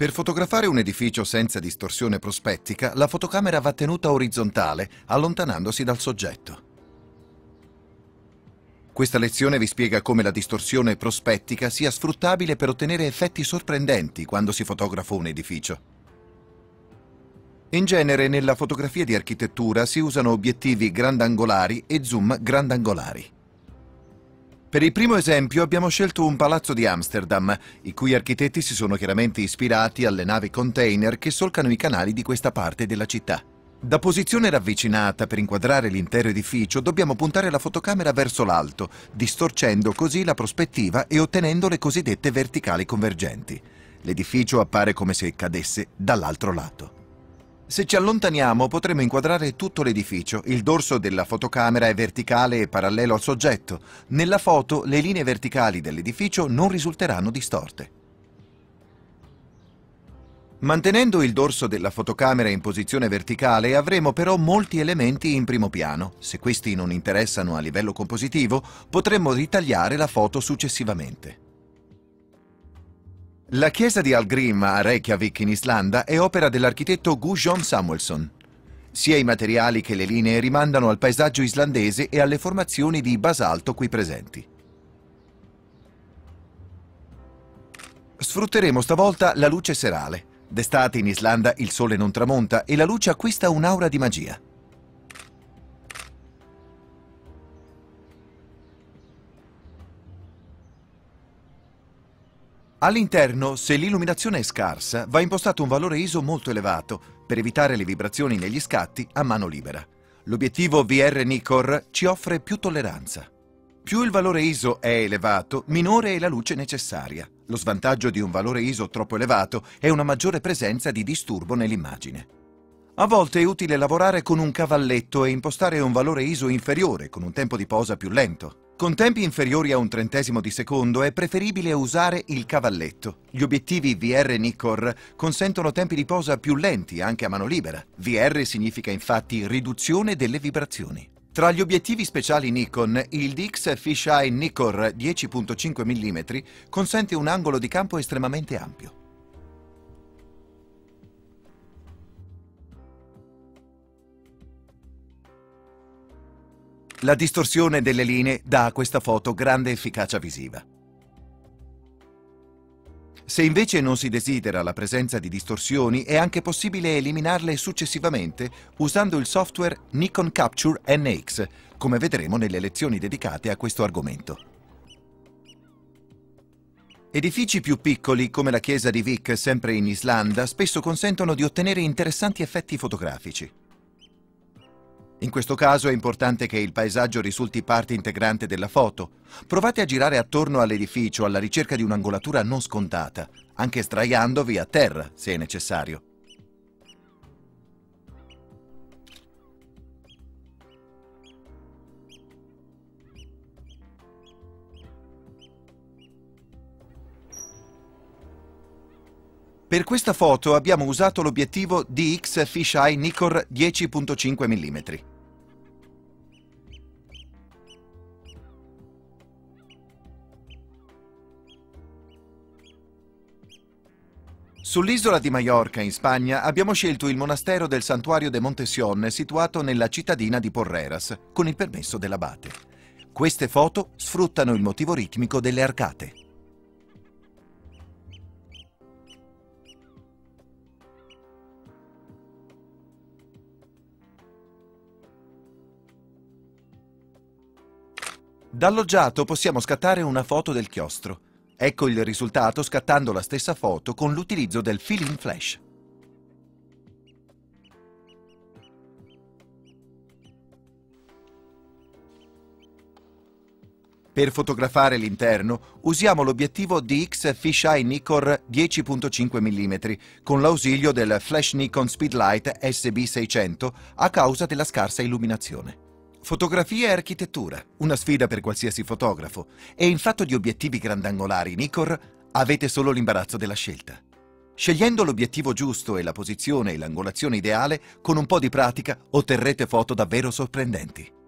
Per fotografare un edificio senza distorsione prospettica, la fotocamera va tenuta orizzontale, allontanandosi dal soggetto. Questa lezione vi spiega come la distorsione prospettica sia sfruttabile per ottenere effetti sorprendenti quando si fotografa un edificio. In genere, nella fotografia di architettura si usano obiettivi grandangolari e zoom grandangolari. Per il primo esempio abbiamo scelto un palazzo di Amsterdam, i cui architetti si sono chiaramente ispirati alle navi container che solcano i canali di questa parte della città. Da posizione ravvicinata per inquadrare l'intero edificio dobbiamo puntare la fotocamera verso l'alto, distorcendo così la prospettiva e ottenendo le cosiddette verticali convergenti. L'edificio appare come se cadesse dall'altro lato. Se ci allontaniamo potremo inquadrare tutto l'edificio. Il dorso della fotocamera è verticale e parallelo al soggetto. Nella foto le linee verticali dell'edificio non risulteranno distorte. Mantenendo il dorso della fotocamera in posizione verticale avremo però molti elementi in primo piano. Se questi non interessano a livello compositivo, potremmo ritagliare la foto successivamente. La chiesa di Algrim a Reykjavik in Islanda è opera dell'architetto Guðjón Samúelsson. Sia i materiali che le linee rimandano al paesaggio islandese e alle formazioni di basalto qui presenti. Sfrutteremo stavolta la luce serale. D'estate in Islanda il sole non tramonta e la luce acquista un'aura di magia. All'interno, se l'illuminazione è scarsa, va impostato un valore ISO molto elevato per evitare le vibrazioni negli scatti a mano libera. L'obiettivo VR Nikkor ci offre più tolleranza. Più il valore ISO è elevato, minore è la luce necessaria. Lo svantaggio di un valore ISO troppo elevato è una maggiore presenza di disturbo nell'immagine. A volte è utile lavorare con un cavalletto e impostare un valore ISO inferiore con un tempo di posa più lento. Con tempi inferiori a un trentesimo di secondo è preferibile usare il cavalletto. Gli obiettivi VR Nikkor consentono tempi di posa più lenti anche a mano libera. VR significa infatti riduzione delle vibrazioni. Tra gli obiettivi speciali Nikon, il DX Fisheye Nikkor 10.5 mm consente un angolo di campo estremamente ampio. La distorsione delle linee dà a questa foto grande efficacia visiva. Se invece non si desidera la presenza di distorsioni, è anche possibile eliminarle successivamente usando il software Nikon Capture NX, come vedremo nelle lezioni dedicate a questo argomento. Edifici più piccoli, come la chiesa di Vik, sempre in Islanda, spesso consentono di ottenere interessanti effetti fotografici. In questo caso è importante che il paesaggio risulti parte integrante della foto. Provate a girare attorno all'edificio alla ricerca di un'angolatura non scontata, anche sdraiandovi a terra se è necessario. Per questa foto abbiamo usato l'obiettivo DX Fisheye Nikkor 10.5 mm. Sull'isola di Maiorca, in Spagna, abbiamo scelto il monastero del Santuario de Montesión, situato nella cittadina di Porreras, con il permesso dell'abate. Queste foto sfruttano il motivo ritmico delle arcate. Dal loggiato possiamo scattare una foto del chiostro. Ecco il risultato scattando la stessa foto con l'utilizzo del fill-in flash. Per fotografare l'interno usiamo l'obiettivo DX Fisheye Nikkor 10.5 mm con l'ausilio del Flash Nikon Speedlight SB600 a causa della scarsa illuminazione. Fotografia e architettura, una sfida per qualsiasi fotografo, e in fatto di obiettivi grandangolari Nikkor avete solo l'imbarazzo della scelta. Scegliendo l'obiettivo giusto e la posizione e l'angolazione ideale, con un po' di pratica otterrete foto davvero sorprendenti.